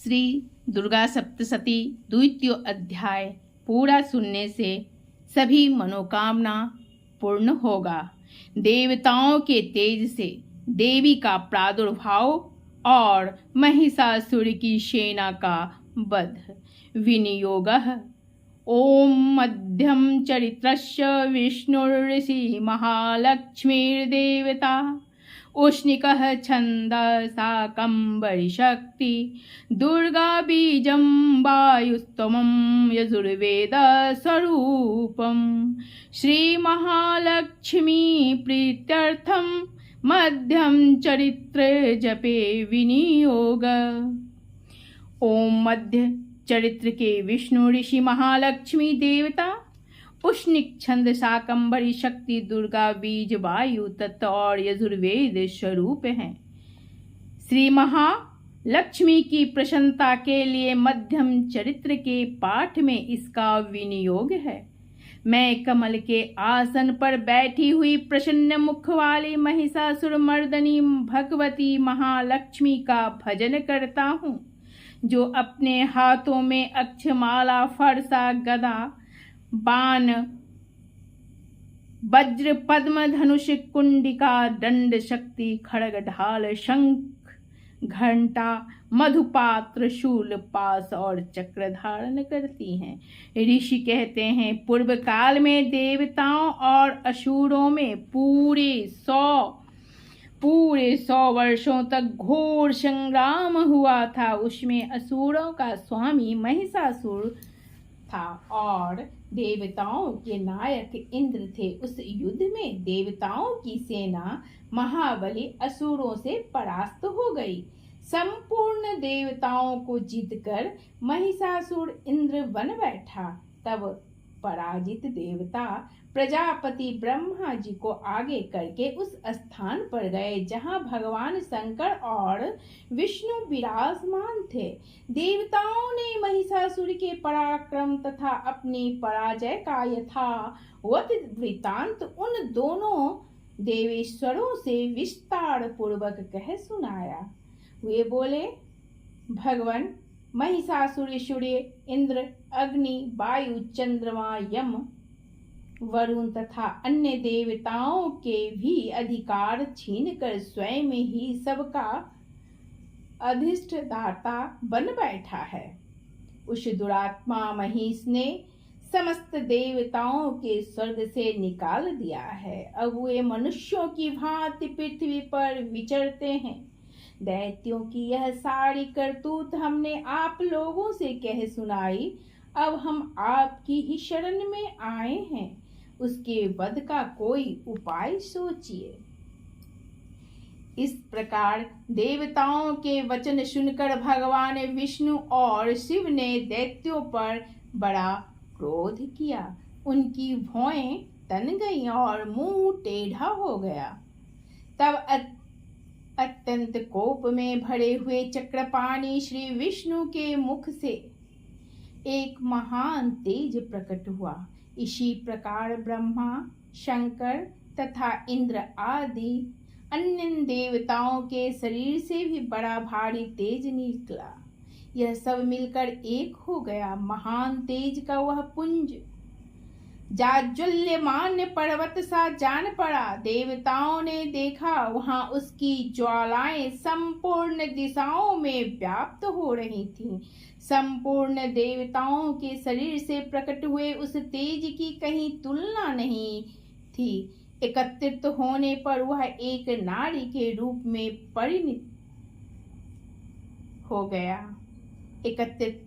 श्री दुर्गा सप्तशती द्वितीय अध्याय पूरा सुनने से सभी मनोकामना पूर्ण होगा। देवताओं के तेज से देवी का प्रादुर्भाव और महिषासुर की सेना का वध। विनियोगः। ओम मध्यम चरित्रस्य विष्णुर्षि महालक्ष्मीर्देवता उष्णिकः छन्दः शाकम्भरी शक्ति दुर्गा बीजं वायुस्तमं यजुर्वेद स्वरूपं श्री महालक्ष्मी प्रीत्यर्थं मध्यम चरित्र जपे विनियोग। ओम मध्य चरित्र के विष्णु ऋषि महालक्ष्मी देवता उष्णिक छंद शाकंभरी शक्ति दुर्गा बीज वायु तत्व और यजुर्वेद स्वरूप हैं। श्री महालक्ष्मी की प्रसन्नता के लिए मध्यम चरित्र के पाठ में इसका विनियोग है। मैं कमल के आसन पर बैठी हुई प्रसन्न मुख वाली महिषासुर मर्दनी भगवती महालक्ष्मी का भजन करता हूँ, जो अपने हाथों में अक्षमाला फरसा गदा बाण वज्र पद्म धनुष कुंडिका दंड शक्ति खड़ग ढाल शंख घंटा मधुपात्र शूल पास और चक्र धारण करती हैं। ऋषि कहते हैं, पूर्व काल में देवताओं और असुरों में पूरे 100 वर्षों तक घोर संग्राम हुआ था। उसमें असुरों का स्वामी महिषासुर था और देवताओं के नायक इंद्र थे। उस युद्ध में देवताओं की सेना महाबली असुरों से परास्त हो गई। संपूर्ण देवताओं को जीतकर महिषासुर इंद्र बन बैठा। तब पराजित देवता प्रजापति ब्रह्मा जी को आगे करके उस स्थान पर गए जहां भगवान शंकर और विष्णु विराजमान थे। देवताओं ने महिषासुर के पराक्रम तथा अपनी पराजय का यथावत वृत्तांत उन दोनों देवेश्वरों से विस्तार पूर्वक कह सुनाया। वे बोले, भगवान महिषासुर सूर्य इंद्र अग्नि वायु चंद्रमा यम वरुण तथा अन्य देवताओं के भी अधिकार छीनकर स्वयं ही सबका अधिष्ठदाता बन बैठा है। उस दुरात्मा महिष ने समस्त देवताओं के स्वर्ग से निकाल दिया है। अब वे मनुष्यों की भांति पृथ्वी पर विचरते हैं। दैत्यों की यह सारी करतूत हमने आप लोगों से कह सुनाई। अब हम आपकी ही शरण में आए हैं। उसके वध का कोई उपाय सोचिए। इस प्रकार देवताओं के वचन सुनकर भगवान विष्णु और शिव ने दैत्यों पर बड़ा क्रोध किया। उनकी भौहें तन गईं और मुंह टेढ़ा हो गया। तब अत्यंत कोप में भरे हुए चक्रपाणी श्री विष्णु के मुख से एक महान तेज प्रकट हुआ। इसी प्रकार ब्रह्मा शंकर तथा इंद्र आदि अन्य देवताओं के शरीर से भी बड़ा भारी तेज निकला। यह सब मिलकर एक हो गया। महान तेज का वह पुंज जाज्वल्यमान पर्वत सा जान पड़ा। देवताओं ने देखा, वहां उसकी ज्वालाएं संपूर्ण दिशाओं में व्याप्त हो रही थीं। संपूर्ण देवताओं के शरीर से प्रकट हुए उस तेज की कहीं तुलना नहीं थी। एकत्रित होने पर वह एक नारी के रूप में परिणत हो गया। एकत्रित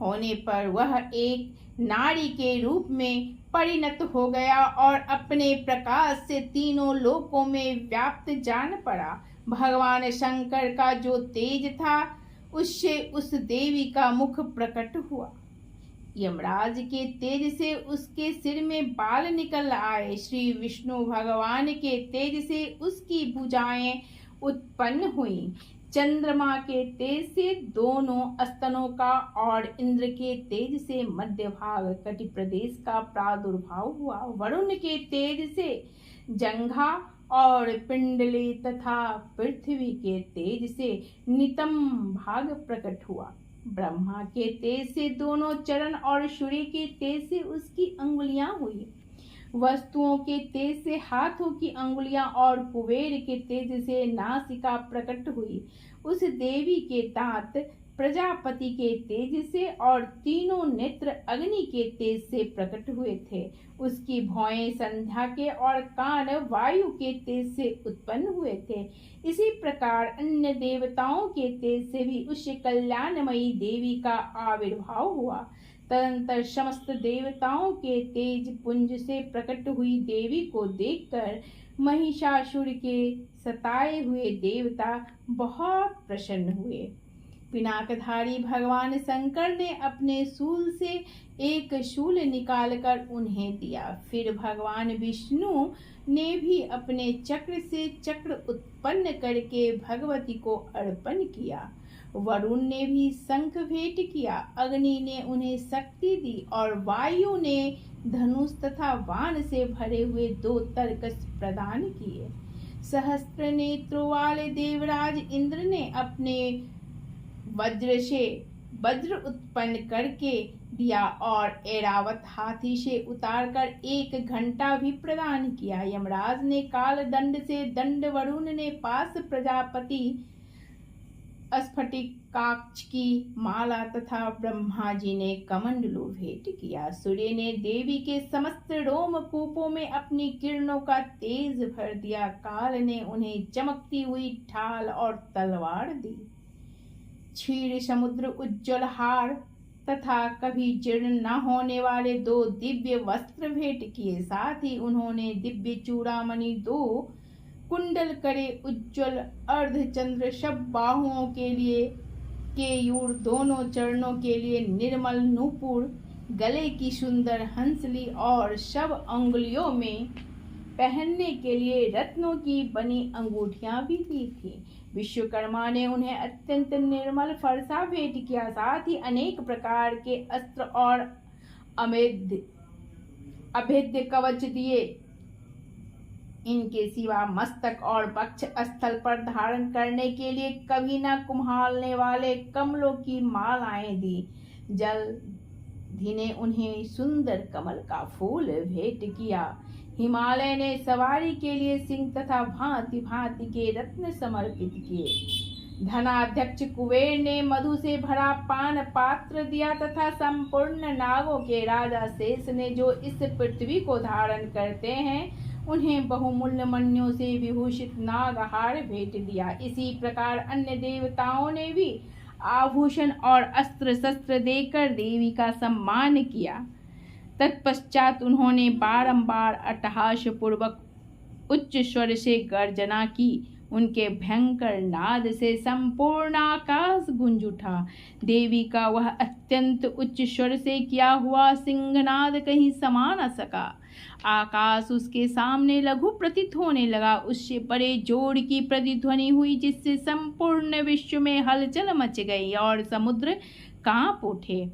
होने पर वह एक नारी के रूप में परिणत हो गया और अपने प्रकाश से तीनों लोकों में व्याप्त जान पड़ा। भगवान शंकर का जो तेज था, उससे उस देवी का मुख प्रकट हुआ। यमराज के तेज से उसके सिर में बाल निकल आए। श्री विष्णु भगवान के तेज से उसकी भुजाएं उत्पन्न हुई। चंद्रमा के तेज से दोनों स्तनों का और इंद्र के तेज से मध्य भाग कटि प्रदेश का प्रादुर्भाव हुआ। वरुण के तेज से जंघा और पिंडली तथा पृथ्वी के तेज से नितम भाग प्रकट हुआ। ब्रह्मा के तेज से दोनों चरण और सूर्य के तेज से उसकी अंगुलियां हुई। वस्तुओं के तेज से हाथों की अंगुलियां और कुबेर के तेज से नासिका प्रकट हुई। उस देवी के दांत प्रजापति के तेज से और तीनों नेत्र अग्नि के तेज से प्रकट हुए थे। उसकी भौएं संध्या के और कान वायु के तेज से उत्पन्न हुए थे। इसी प्रकार अन्य देवताओं के तेज से भी उस कल्याणमयी देवी का आविर्भाव हुआ। तदंतर समस्त देवताओं के तेज पुंज से प्रकट हुई देवी को देखकर महिषासुर के सताए हुए देवता बहुत प्रसन्न हुए। पिनाकधारी भगवान शंकर ने अपने शूल से एक शूल निकालकर उन्हें दिया। फिर भगवान विष्णु ने भी अपने चक्र से चक्र उत्पन्न करके भगवती को अर्पण किया। वरुण ने भी शंख भेंट किया। अग्नि ने उन्हें शक्ति दी और वायु ने धनुष तथा बाण से भरे हुए 2 तरकस प्रदान किए। सहस्त्र नेत्रों वाले देवराज इंद्र ने अपने वज्र से वज्र उत्पन्न करके दिया और ऐरावत हाथी से उतारकर 1 घंटा भी प्रदान किया। यमराज ने काल दंड से दंड, वरुण ने पास, प्रजापति स्फटिकाक्ष की माला तथा ब्रह्मा जी ने कमंडलू भेंट किया। सूर्य ने देवी के समस्त रोमकूपों में अपनी किरणों का तेज भर दिया। काल ने उन्हें चमकती हुई ढाल और तलवार दी। क्षीर समुद्र, उज्ज्वल हार तथा कभी जीर्ण न होने वाले 2 दिव्य वस्त्र भेंट किए। साथ ही उन्होंने दिव्य चूड़ामणि, 2 कुंडल करे उज्ज्वल अर्धचंद्र, सब बाहुओं के लिए केयूर, दोनों चरणों के लिए निर्मल नूपुर, गले की सुंदर हंसली और सब अंगुलियों में पहनने के लिए रत्नों की बनी अंगूठियां भी दी थी। विश्वकर्मा ने उन्हें अत्यंत निर्मल फरसा भेंट किया। साथ ही अनेक प्रकार के अस्त्र और अभेद्य कवच दिए। इनके सिवा मस्तक और वक्ष स्थल पर धारण करने के लिए कभी न कुम्हालने वाले कमलों की मालाएं दी। जलधि ने उन्हें सुंदर कमल का फूल भेंट किया। हिमालय ने सवारी के लिए सिंह तथा भांति भांति के रत्न समर्पित किए। धनाध्यक्ष कुबेर ने मधु से भरा पान पात्र दिया तथा संपूर्ण नागों के राजा शेष ने, जो इस पृथ्वी को धारण करते हैं, उन्हें बहुमूल्य मणियों से विभूषित नागहार भेंट दिया। इसी प्रकार अन्य देवताओं ने भी आभूषण और अस्त्र शस्त्र देकर देवी का सम्मान किया। तत्पश्चात उन्होंने बारंबार अट्टहास पूर्वक उच्च स्वर से गर्जना की। उनके भयंकर नाद से संपूर्ण आकाश गूंज उठा। देवी का वह अत्यंत उच्च स्वर से किया हुआ सिंहनाद कहीं समा न सका। आकाश उसके सामने लघु प्रतीत होने लगा। उससे बड़े जोर की प्रतिध्वनि हुई, जिससे संपूर्ण विश्व में हलचल मच गई और समुद्र कांप उठे।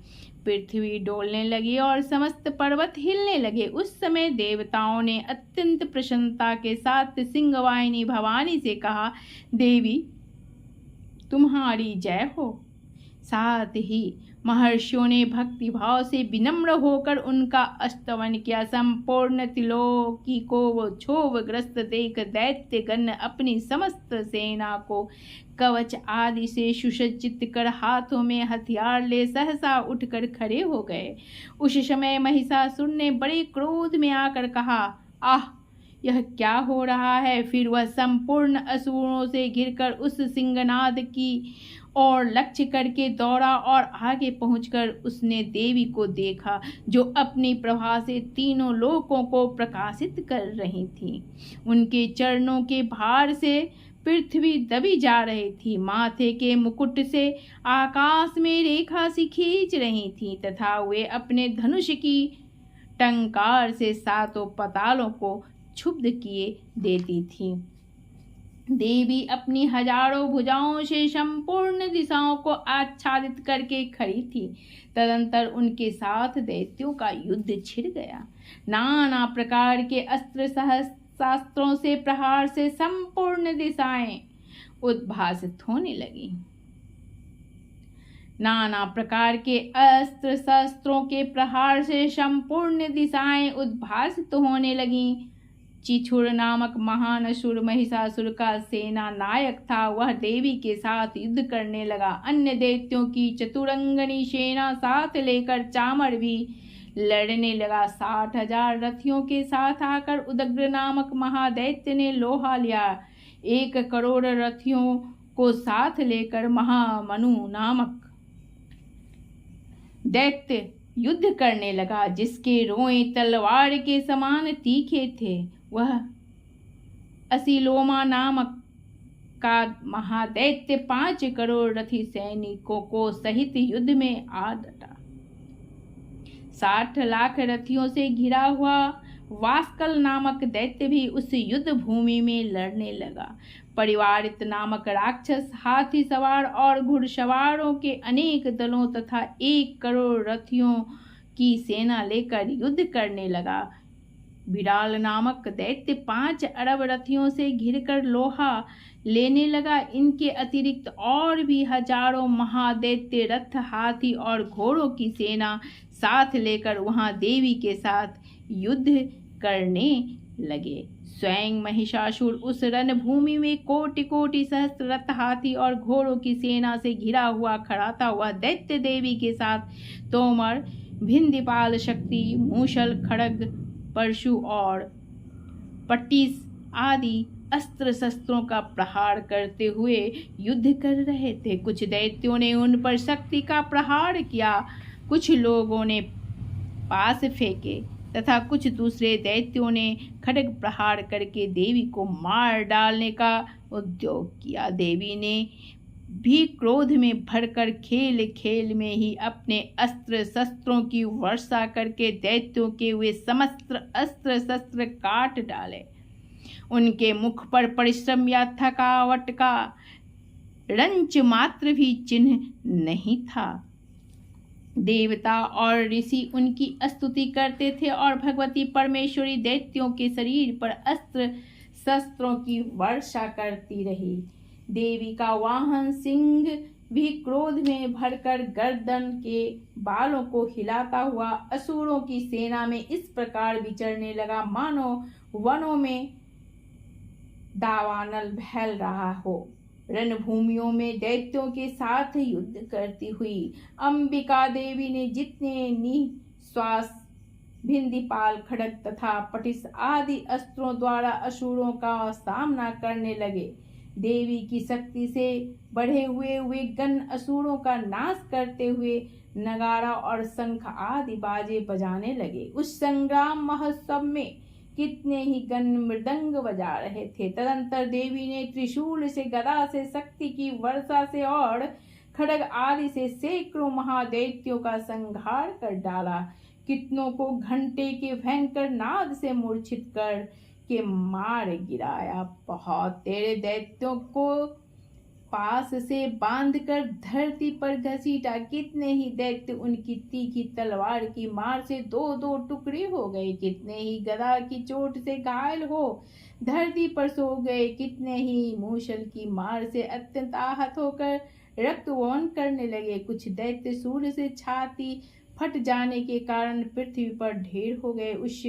पृथ्वी डोलने लगी और समस्त पर्वत हिलने लगे। उस समय देवताओं ने अत्यंत प्रसन्नता के साथ सिंहवाहिनी भवानी से कहा, देवी तुम्हारी जय हो। साथ ही महर्षियों ने भक्ति भाव से विनम्र होकर उनका स्तवन किया। संपूर्ण त्रिलोकी को वो क्षोभग्रस्त देख दैत्यगण अपनी समस्त सेना को कवच आदि से सुसज्जित कर हाथों में हथियार ले सहसा उठकर खड़े हो गए। उस समय महिषासुर ने बड़े क्रोध में आकर कहा, आह यह क्या हो रहा है। फिर वह संपूर्ण असुरों से घिरकर उस सिंहनाद की और लक्ष्य करके दौड़ा और आगे पहुंचकर उसने देवी को देखा, जो अपनी प्रभा से तीनों लोकों को प्रकाशित कर रही थी। उनके चरणों के भार से पृथ्वी दबी जा रही थी। माथे के मुकुट से आकाश में रेखा सी खींच रही थी तथा वे अपने धनुष की टंकार से 7 पातालों को क्षुब्ध किए देती थी। देवी अपनी हजारों भुजाओं से संपूर्ण दिशाओं को आच्छादित करके खड़ी थी। तदंतर उनके साथ दैत्यों का युद्ध छिड़ गया। नाना प्रकार के अस्त्र शास्त्रों से प्रहार से संपूर्ण दिशाएं उद्भासित होने लगी। नाना प्रकार के अस्त्र शस्त्रों के प्रहार से संपूर्ण दिशाएं उद्भासित होने लगीं। चिछुर नामक महान असुर महिषासुर का सेना नायक था। वह देवी के साथ युद्ध करने लगा। अन्य दैत्यों की चतुरंगनी सेना साथ लेकर चामर भी लड़ने लगा। 60,000 रथियों के साथ आकर उदग्र नामक महादैत्य ने लोहा लिया। 1 करोड़ रथियों को साथ लेकर महामनु नामक दैत्य युद्ध करने लगा, जिसके रोए तलवार के समान तीखे थे। वह असिलोमा नामक का महादैत्य 5 करोड़ रथी सैनिकों को सहित युद्ध में आ डटा। 60 लाख रथियों से घिरा हुआ वास्कल नामक दैत्य भी उस युद्ध भूमि में लड़ने लगा। परिवारित नामक राक्षस हाथी सवार और घुड़सवारों के अनेक दलों तथा 1 करोड़ रथियों की सेना लेकर युद्ध करने लगा। बिडाल नामक दैत्य 5 अरब रथियों से घिरकर लोहा लेने लगा। इनके अतिरिक्त और भी हजारों महादैत्य रथ, हाथी और घोड़ों की सेना साथ लेकर वहां देवी के साथ युद्ध करने लगे। स्वयं महिषासुर उस रणभूमि में कोटि कोटि सहस्त्र रथ, हाथी और घोड़ों की सेना से घिरा हुआ खड़ा था। वह दैत्य देवी के साथ तोमर, भिंदीपाल शक्ति, मूषल, खड्ग, परशु और पट्टिस आदि अस्त्र शस्त्रों का प्रहार करते हुए युद्ध कर रहे थे। कुछ दैत्यों ने उन पर शक्ति का प्रहार किया, कुछ लोगों ने पास फेंके तथा कुछ दूसरे दैत्यों ने खड्ग प्रहार करके देवी को मार डालने का उद्योग किया। देवी ने भी क्रोध में भरकर खेल खेल में ही अपने अस्त्र शस्त्रों की वर्षा करके दैत्यों के वे समस्त अस्त्र शस्त्र काट डाले। उनके मुख पर परिश्रम या थकावट का रंच मात्र भी चिन्ह नहीं था। देवता और ऋषि उनकी स्तुति करते थे और भगवती परमेश्वरी दैत्यों के शरीर पर अस्त्र शस्त्रों की वर्षा करती रही। देवी का वाहन सिंह भी क्रोध में भरकर गर्दन के बालों को हिलाता हुआ असुरों की सेना में इस प्रकार विचरने लगा, मानो वनों में दावानल फैल रहा हो। रणभूमियों में दैत्यों के साथ युद्ध करती हुई अंबिका देवी ने जितने निश्वास भिंदीपाल, खड्ग तथा पटिस आदि अस्त्रों द्वारा असुरों का सामना करने लगे। देवी की शक्ति से बढ़े हुए वे गण असुरों का नाश करते हुए नगारा और शंख आदि बाजे बजाने लगे। उस संग्राम महोत्सव में कितने ही गण मृदंग बजा रहे थे। तदंतर देवी ने त्रिशूल से, गदा से, शक्ति की वर्षा से और खड्ग आदि से सैकड़ों महादैत्यों का संहार कर डाला। कितनों को घंटे के भयंकर नाद से मूर्छित कर के मार गिराया। बहुत तेरे दैत्यों को पास से बांधकर धरती पर घसीटा। कितने ही दैत्य उनकी तीखी तलवार की मार से 2-2 टुकड़े हो गए। कितने ही गदा की चोट से घायल हो धरती पर सो गए। कितने ही मूषल की मार से अत्यंत आहत होकर रक्तवहन करने लगे। कुछ दैत्य सूर्य से छाती फट जाने के कारण पृथ्वी पर ढेर हो गए। उस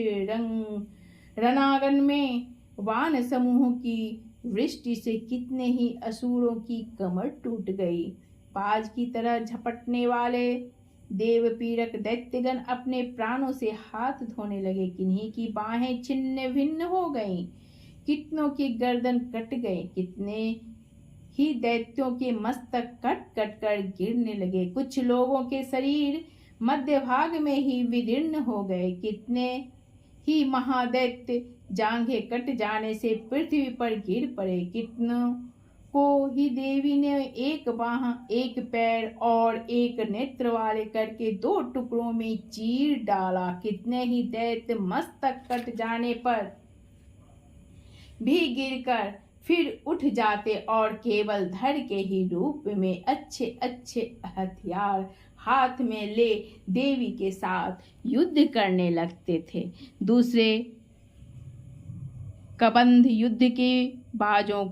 रणांगन में वान समूह की वृष्टि से कितने ही असुरों की कमर टूट गई। बाज की तरह झपटने वाले देव पीड़क दैत्यगण अपने प्राणों से हाथ धोने लगे। किन्हीं की बाहें छिन्न भिन्न हो गईं, कितनों की गर्दन कट गए। कितने ही दैत्यों के मस्तक कट कट कर गिरने लगे। कुछ लोगों के शरीर मध्य भाग में ही विदीर्ण हो गए। कितने ही महादैत्य जांघें कट जाने से पृथ्वी पर गिर पड़े। कितनों को ही देवी ने एक बाह, एक पैर और एक नेत्र वाले करके 2 टुकड़ों में चीर डाला। कितने ही दैत्य मस्तक कट जाने पर भी गिरकर फिर उठ जाते और केवल धड़ के ही रूप में अच्छे अच्छे हथियार हाथ में ले देवी के साथ युद्ध करने लगते थे। दूसरे कबंध युद्ध के बाजों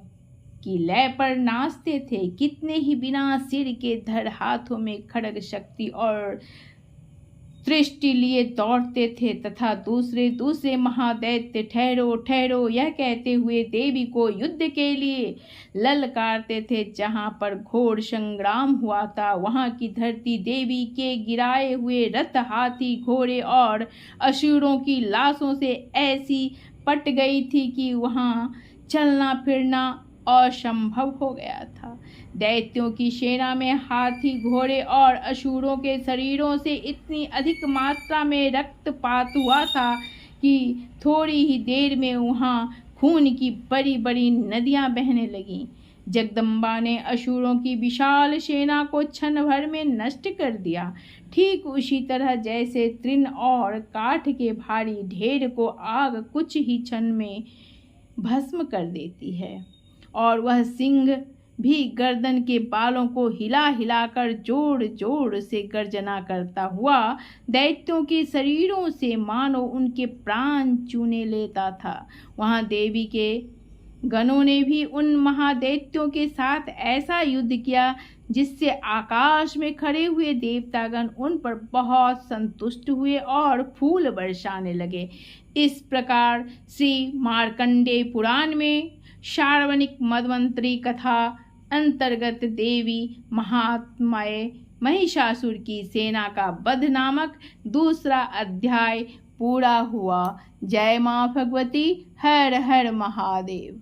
की लय पर नाचते थे। कितने ही बिना सिर के धड़ हाथों में खड्ग शक्ति और दृष्टि लिए दौड़ते थे तथा दूसरे दूसरे महादैत्य ठहरो ठहरो यह कहते हुए देवी को युद्ध के लिए ललकारते थे। जहाँ पर घोर संग्राम हुआ था वहाँ की धरती देवी के गिराए हुए रथ, हाथी, घोड़े और असुरों की लाशों से ऐसी पट गई थी कि वहाँ चलना फिरना असंभव हो गया था। दैत्यों की सेना में हाथी, घोड़े और असुरों के शरीरों से इतनी अधिक मात्रा में रक्तपात हुआ था कि थोड़ी ही देर में वहाँ खून की बड़ी बड़ी नदियां बहने लगीं। जगदम्बा ने असुरों की विशाल सेना को क्षण भर में नष्ट कर दिया। ठीक उसी तरह जैसे तृण और काठ के भारी ढेर को आग कुछ ही क्षण में भस्म कर देती है, और वह सिंह भी गर्दन के बालों को हिला हिलाकर जोर जोर से गर्जना करता हुआ दैत्यों के शरीरों से मानो उनके प्राण चूने लेता था। वहां देवी के गणों ने भी उन महादैत्यों के साथ ऐसा युद्ध किया जिससे आकाश में खड़े हुए देवतागण उन पर बहुत संतुष्ट हुए और फूल बरसाने लगे। इस प्रकार श्री मार्कंडेय पुराण में सार्वनिक मन्वंतरी कथा अंतर्गत देवी महात्म्य महिषासुर की सेना का वध नामक दूसरा अध्याय पूरा हुआ। जय मां भगवती। हर हर महादेव।